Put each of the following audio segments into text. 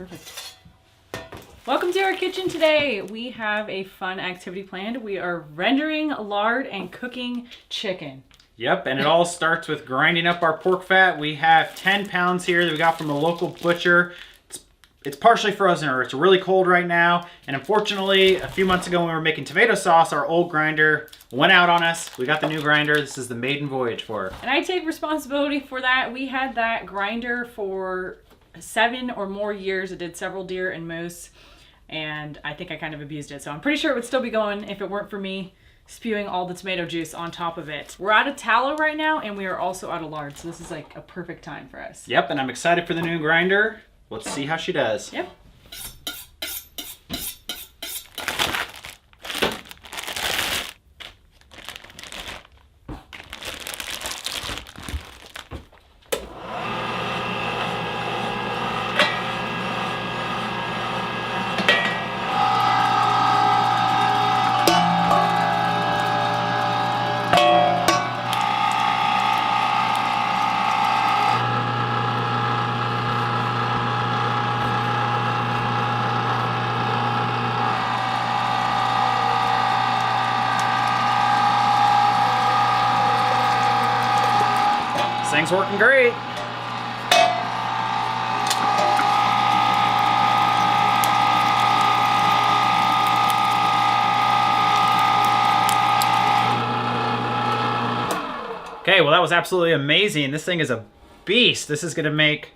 Perfect. Welcome to our kitchen today. We have a fun activity planned. We are rendering lard and cooking chicken. Yep, and it all starts with grinding up our pork fat. We have 10 pounds here that we got from a local butcher. It's partially frozen, or it's really cold right now. And unfortunately, a few months ago when we were making tomato sauce, our old grinder went out on us. We got the new grinder. This is the maiden voyage for her. And I take responsibility for that. We had that grinder for 7 or more years. It did several deer and moose, and I think I kind of abused it. So I'm pretty sure it would still be going if it weren't for me spewing all the tomato juice on top of it. We're out of tallow right now, and we are also out of lard. So this is like a perfect time for us. Yep, and I'm excited for the new grinder. Let's see how she does. Yep. This thing's working great. Okay, well that was absolutely amazing. This thing is a beast. This is gonna make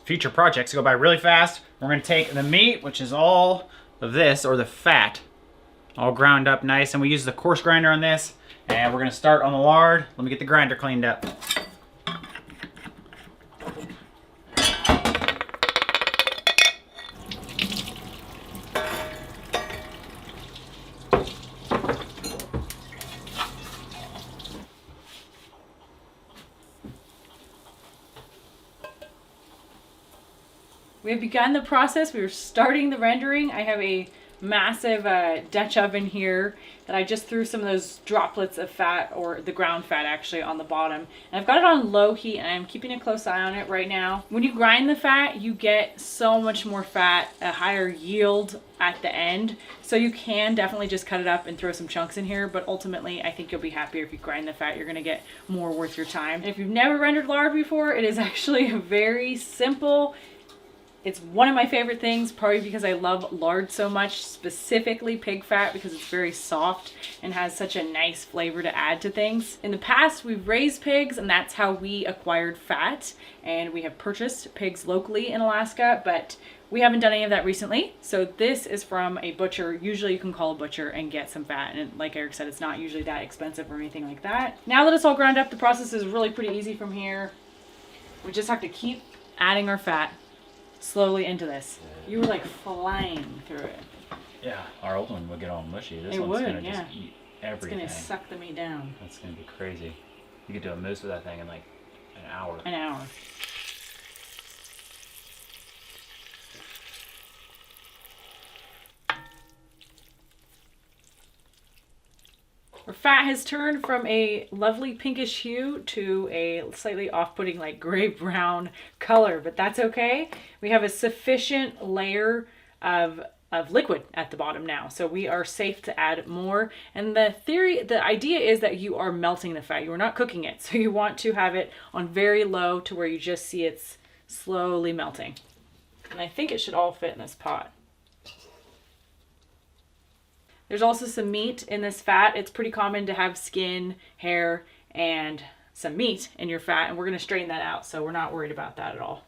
future projects go by really fast. We're gonna take the meat, which is all of this, or the fat, all ground up nice, and we use the coarse grinder on this, and we're gonna start on the lard. Let me get the grinder cleaned up. We have begun the process. We are starting the rendering. I have a massive Dutch oven here that I just threw some of those droplets of fat, or the ground fat actually, on the bottom. And I've got it on low heat, and I'm keeping a close eye on it right now. When you grind the fat, you get so much more fat, a higher yield at the end. So you can definitely just cut it up and throw some chunks in here, but ultimately I think you'll be happier if you grind the fat. You're gonna get more worth your time. And if you've never rendered lard before, it is actually very simple. It's one of my favorite things, probably because I love lard so much, specifically pig fat, because it's very soft and has such a nice flavor to add to things. In the past, we've raised pigs, and that's how we acquired fat, and we have purchased pigs locally in Alaska, but we haven't done any of that recently. So this is from a butcher. Usually you can call a butcher and get some fat, and like Eric said, it's not usually that expensive or anything like that. Now that it's all ground up, the process is really pretty easy from here. We just have to keep adding our fat slowly into this. You were like flying through it. Yeah, our old one would get all mushy. This It one's would, gonna yeah. just eat everything. It's gonna suck the meat down. That's gonna be crazy. You could do a moose with that thing in like an hour. An hour. Our fat has turned from a lovely pinkish hue to a slightly off-putting like gray brown color, but that's okay. We have a sufficient layer of liquid at the bottom now, so we are safe to add more. And the idea is that you are melting the fat. You are not cooking it, so you want to have it on very low to where you just see it's slowly melting. And I think it should all fit in this pot. There's also some meat in this fat. It's pretty common to have skin, hair, and some meat in your fat, and we're gonna strain that out, so we're not worried about that at all.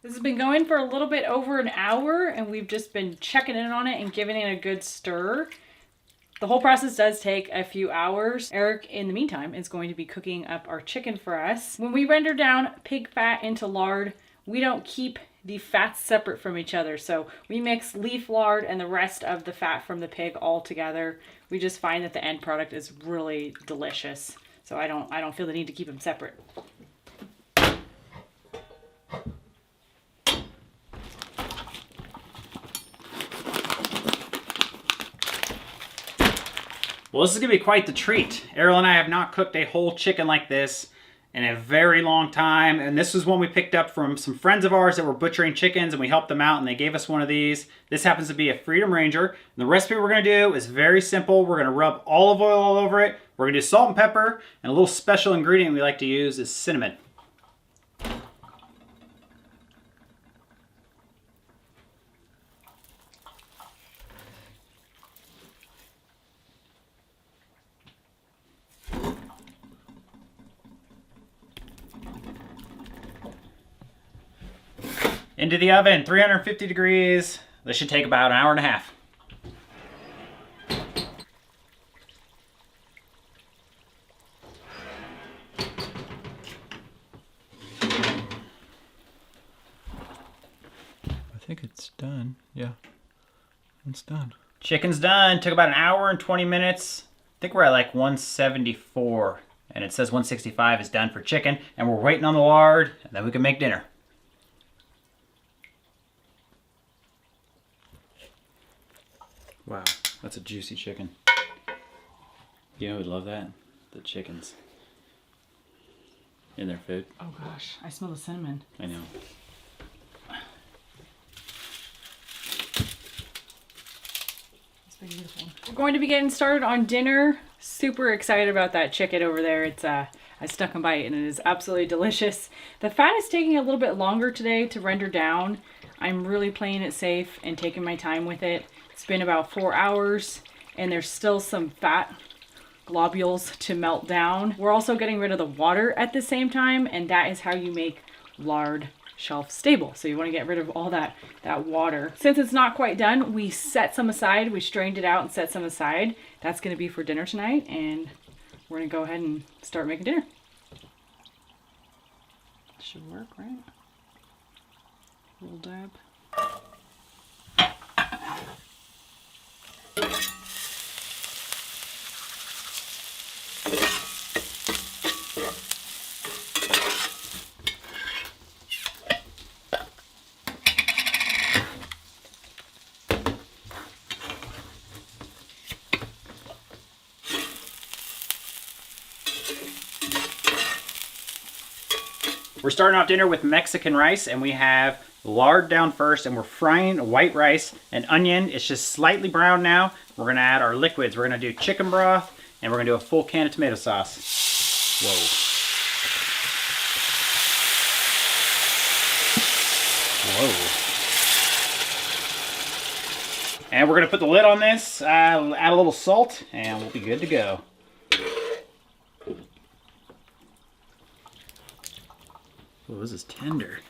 This has been going for a little bit over an hour, and we've just been checking in on it and giving it a good stir. The whole process does take a few hours. Eric, in the meantime, is going to be cooking up our chicken for us. When we render down pig fat into lard, we don't keep the fats separate from each other. So we mix leaf lard and the rest of the fat from the pig all together. We just find that the end product is really delicious. So I don't feel the need to keep them separate. Well, this is going to be quite the treat. Arielle and I have not cooked a whole chicken like this in a very long time. And this was one we picked up from some friends of ours that were butchering chickens, and we helped them out and they gave us one of these. This happens to be a Freedom Ranger. And the recipe we're going to do is very simple. We're going to rub olive oil all over it. We're going to do salt and pepper, and a little special ingredient we like to use is cinnamon. Into the oven, 350 degrees. This should take about an hour and a half. I think it's done. Yeah, it's done. Chicken's done. Took about an hour and 20 minutes. I think we're at like 174. And it says 165 is done for chicken. And we're waiting on the lard, and then we can make dinner. Wow, that's a juicy chicken. You know who'd love that? The chickens. In their food. Oh gosh, I smell the cinnamon. I know. It's beautiful. We're going to be getting started on dinner. Super excited about that chicken over there. It's I stuck a bite and it is absolutely delicious. The fat is taking a little bit longer today to render down. I'm really playing it safe and taking my time with it. It's been about 4 hours and there's still some fat globules to melt down. We're also getting rid of the water at the same time, and that is how you make lard shelf stable. So you want to get rid of all that water. Since it's not quite done, we set some aside. We strained it out and set some aside. That's going to be for dinner tonight, and we're going to go ahead and start making dinner. Should work, right? Little dab. We're starting off dinner with Mexican rice, and we have lard down first, and we're frying white rice and onion. It's just slightly brown now. We're gonna add our liquids. We're gonna do chicken broth, and we're gonna do a full can of tomato sauce. Whoa. Whoa. And we're gonna put the lid on this, add a little salt, and we'll be good to go. Oh, this is tender.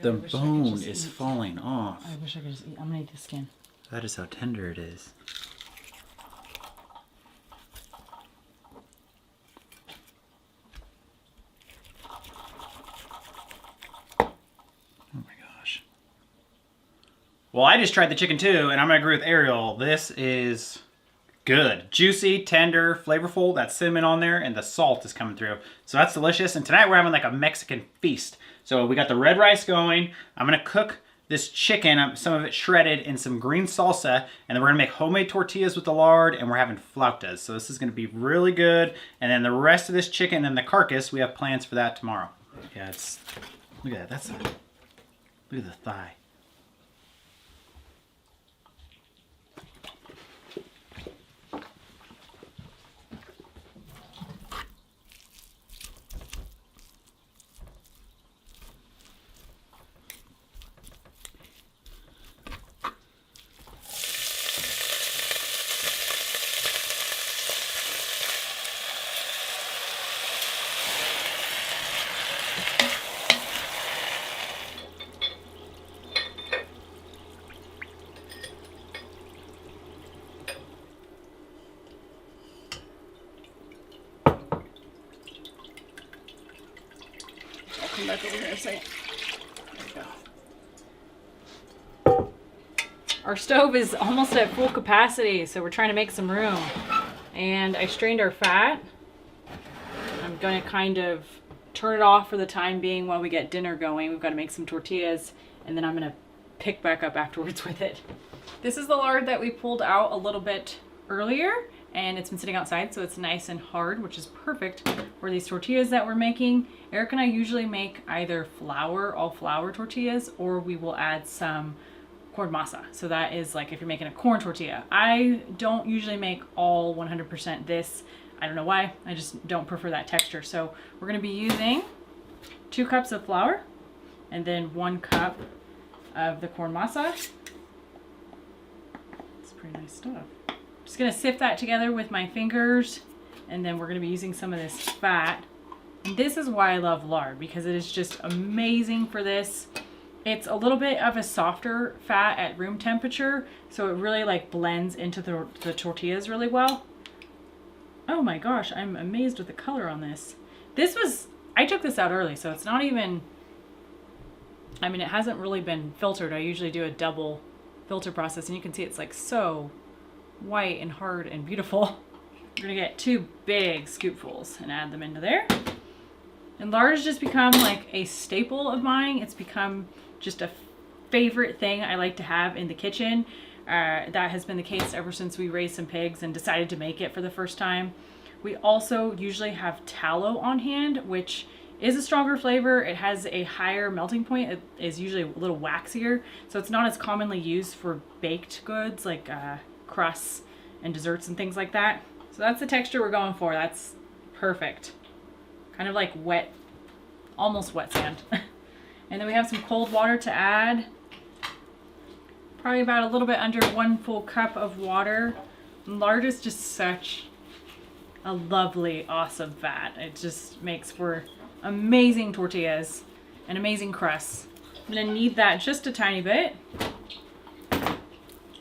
The bone is falling off. I wish I could just eat. I'm gonna eat the skin. That is how tender it is. Oh my gosh. Well, I just tried the chicken too, and I'm gonna agree with Arielle. This is good. Juicy, tender, flavorful. That cinnamon on there, and the salt is coming through. So that's delicious. And tonight we're having like a Mexican feast. So we got the red rice going. I'm gonna cook this chicken, some of it shredded, in some green salsa, and then we're gonna make homemade tortillas with the lard, and we're having flautas. So this is gonna be really good. And then the rest of this chicken and the carcass, we have plans for that tomorrow. Yeah, it's, look at that, look at the thigh. back over here in a second. There we go. Our stove is almost at full capacity, so we're trying to make some room. And I strained our fat. I'm going to kind of turn it off for the time being while we get dinner going. We've got to make some tortillas, and then I'm going to pick back up afterwards with it. This is the lard that we pulled out a little bit earlier, and it's been sitting outside, so it's nice and hard, which is perfect for these tortillas that we're making. Eric and I usually make either all flour tortillas, or we will add some corn masa. So that is like if you're making a corn tortilla. I don't usually make all 100% this. I don't know why. I just don't prefer that texture. So we're going to be using 2 cups of flour and then 1 cup of the corn masa. It's pretty nice stuff. Just going to sift that together with my fingers, and then we're going to be using some of this fat. And this is why I love lard, because it is just amazing for this. It's a little bit of a softer fat at room temperature, so it really like blends into the tortillas really well. Oh my gosh, I'm amazed with the color on this. I took this out early, so it's not even, I mean, it hasn't really been filtered. I usually do a double filter process, and you can see it's like so white and hard and beautiful. We're gonna get 2 big scoopfuls and add them into there. And lard has just become like a staple of mine. It's become just a favorite thing I like to have in the kitchen. That has been the case ever since we raised some pigs and decided to make it for the first time. We also usually have tallow on hand, which is a stronger flavor. It has a higher melting point. It is usually a little waxier, so it's not as commonly used for baked goods like crusts and desserts and things like that. So that's the texture we're going for. That's perfect. Kind of like wet, almost wet sand. And then we have some cold water to add. Probably about a little bit under 1 full cup of water. Lard is just such a lovely, awesome fat. It just makes for amazing tortillas and amazing crusts. I'm gonna knead that just a tiny bit.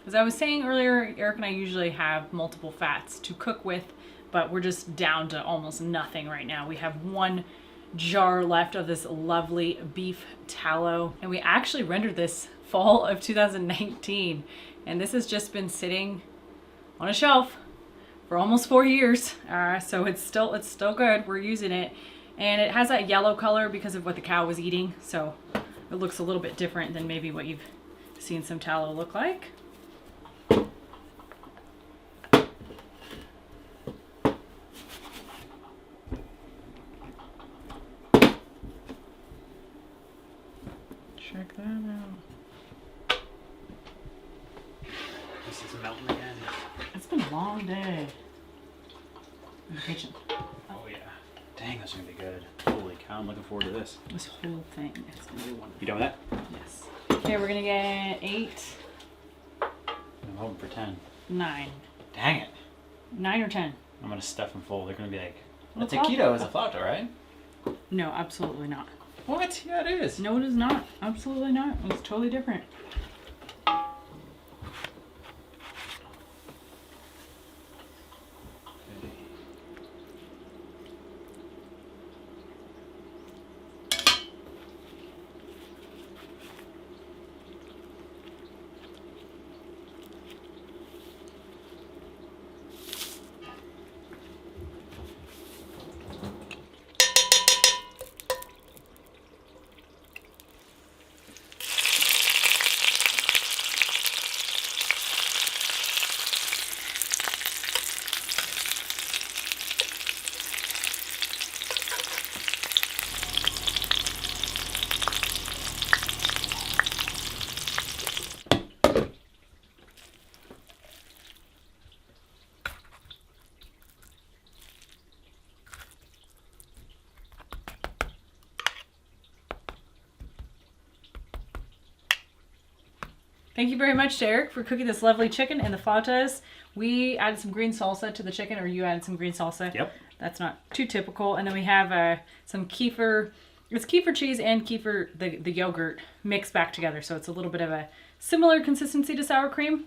As I was saying earlier, Eric and I usually have multiple fats to cook with, but we're just down to almost nothing right now. We have 1 jar left of this lovely beef tallow, and we actually rendered this fall of 2019, and this has just been sitting on a shelf for almost 4 years, so it's still good. We're using it, and it has that yellow color because of what the cow was eating, so it looks a little bit different than maybe what you've seen some tallow look like. Check that out. This is melting again. It's been a long day in the kitchen. Oh yeah. Dang, that's gonna be good. Holy cow, I'm looking forward to this. This whole thing is gonna be wonderful. You done with that? Yes. Okay, we're gonna get 8, I'm hoping for 10. 9. Dang it. 9 or 10? I'm gonna stuff them full. They're gonna be like, Well, a taquito is a flauta, right? No, absolutely not. What? Yeah, it is. No, it is not. Absolutely not. It's totally different. Thank you very much to Eric for cooking this lovely chicken and the flautas. We added some green salsa to the chicken, or you added some green salsa. Yep. That's not too typical. And then we have some kefir. It's kefir cheese and kefir, the yogurt, mixed back together. So it's a little bit of a similar consistency to sour cream.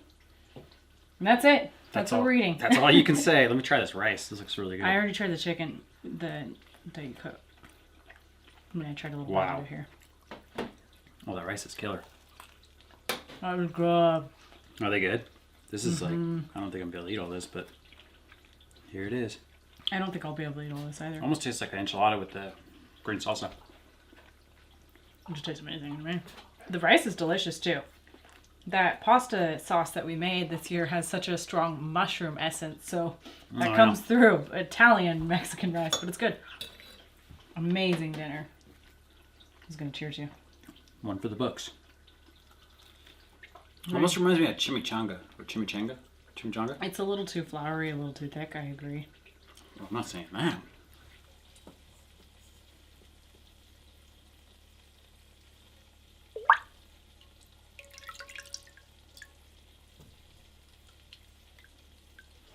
And that's it. That's what we're eating. That's all you can say. Let me try this rice. This looks really good. I already tried the chicken that you cooked. I'm gonna try a little Wow. bit here. Oh, that rice is killer. That was good. Are they good? This is like, I don't think I'm gonna be able to eat all this, but here it is. I don't think I'll be able to eat all this either. Almost tastes like an enchilada with the green salsa. It just tastes amazing to me. The rice is delicious too. That pasta sauce that we made this year has such a strong mushroom essence, so that comes through. Italian Mexican rice, but it's good. Amazing dinner. I was gonna cheers you. One for the books. Almost reminds me of chimichanga or chimichanga. Chimichanga? It's a little too floury, a little too thick, I agree. Well, I'm not saying that.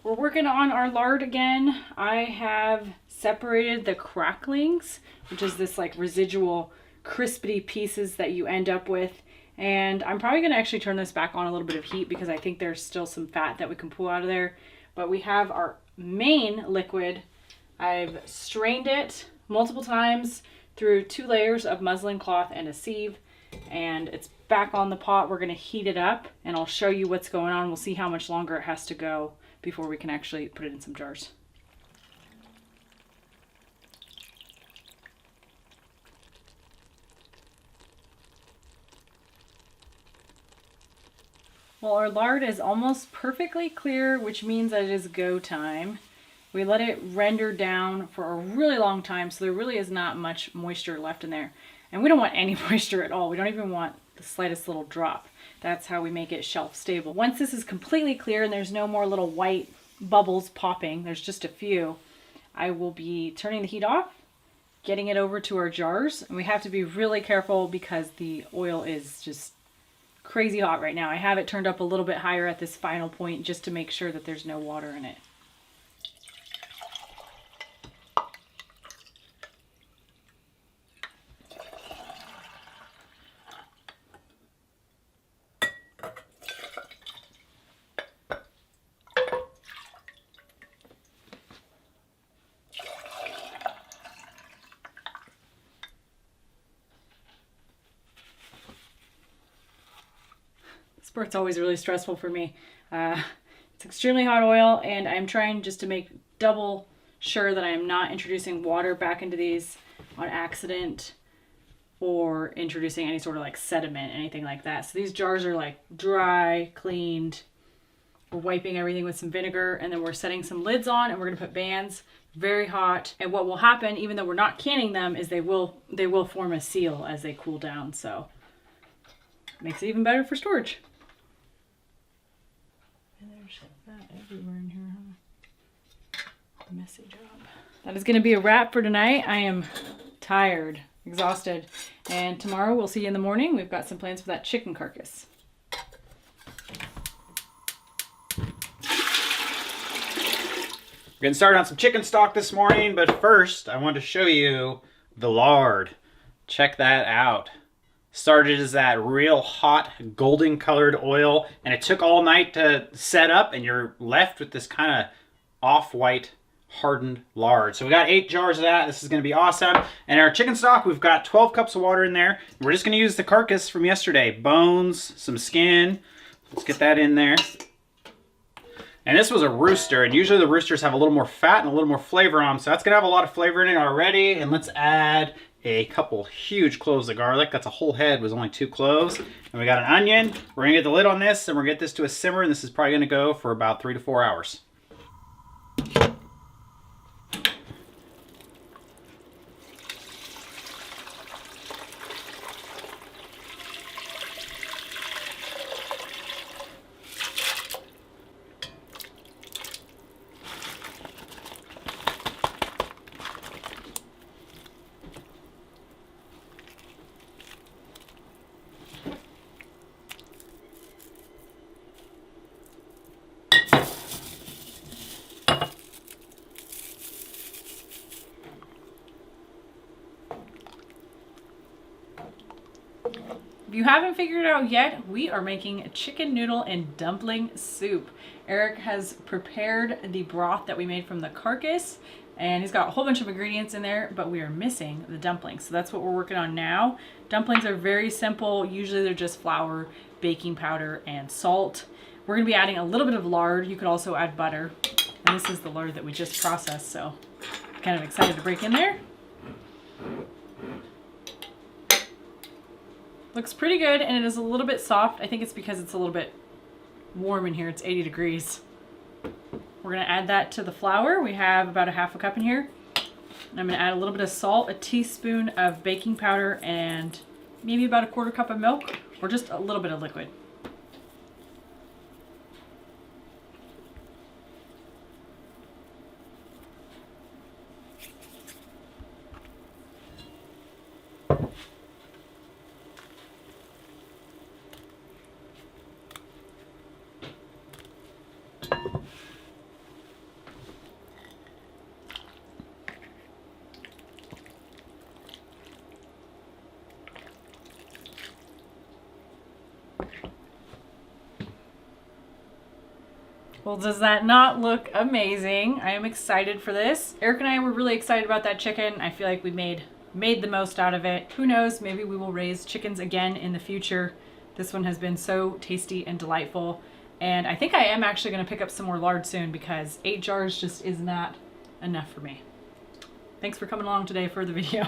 We're working on our lard again. I have separated the cracklings, which is this like residual crispy pieces that you end up with. And I'm probably going to actually turn this back on a little bit of heat because I think there's still some fat that we can pull out of there. But we have our main liquid. I've strained it multiple times through 2 layers of muslin cloth and a sieve. And it's back on the pot. We're going to heat it up and I'll show you what's going on. We'll see how much longer it has to go before we can actually put it in some jars. Well, our lard is almost perfectly clear, which means that it is go time. We let it render down for a really long time, so there really is not much moisture left in there. And we don't want any moisture at all. We don't even want the slightest little drop. That's how we make it shelf stable. Once this is completely clear and there's no more little white bubbles popping, there's just a few, I will be turning the heat off, getting it over to our jars. And we have to be really careful because the oil is just crazy hot right now. I have it turned up a little bit higher at this final point just to make sure that there's no water in it. This part's always really stressful for me. It's extremely hot oil and I'm trying just to make double sure that I am not introducing water back into these on accident or introducing any sort of like sediment, anything like that. So these jars are like dry, cleaned. We're wiping everything with some vinegar and then we're setting some lids on and we're gonna put bands, very hot. And what will happen, even though we're not canning them, is they will form a seal as they cool down. So it makes it even better for storage. And there's fat everywhere in here, huh? Messy job. That is gonna be a wrap for tonight. I am tired, exhausted. And tomorrow we'll see you in the morning. We've got some plans for that chicken carcass. We're getting started on some chicken stock this morning, but first I want to show you the lard. Check that out. Started as that real hot golden colored oil and it took all night to set up and you're left with this kind of off-white hardened lard. So we got 8 jars of that. This is going to be awesome. And our chicken stock, we've got 12 cups of water in there. We're just going to use the carcass from yesterday. Bones, some skin. Let's get that in there. And this was a rooster, and usually the roosters have a little more fat and a little more flavor on them, so that's going to have a lot of flavor in it already. And let's add a couple huge cloves of garlic. That's a whole head, was only 2 cloves. And we got an onion. We're going to get the lid on this, and we're going to get this to a simmer, and this is probably going to go for about 3 to 4 hours. If you haven't figured it out yet, we are making a chicken noodle and dumpling soup. Eric has prepared the broth that we made from the carcass, And he's got a whole bunch of ingredients in there, but we are missing the dumplings. So that's what we're working on now. Dumplings are very simple. Usually they're just flour, baking powder, and salt. We're gonna be adding a little bit of lard. You could also add butter. And this is the lard that we just processed, so kind of excited to break in there. Looks pretty good, and it is a little bit soft. I think it's because it's a little bit warm in here. It's 80 degrees. We're gonna add that to the flour. We have about a half a cup in here. And I'm gonna add a little bit of salt, a teaspoon of baking powder, and maybe about a quarter cup of milk, or just a little bit of liquid. Well, does that not look amazing? I am excited for this. Eric and I were really excited about that chicken. I feel like we made the most out of it. Who knows, maybe we will raise chickens again in the future. This one has been so tasty and delightful. And I think I am actually gonna pick up some more lard soon because 8 jars just is not enough for me. Thanks for coming along today for the video.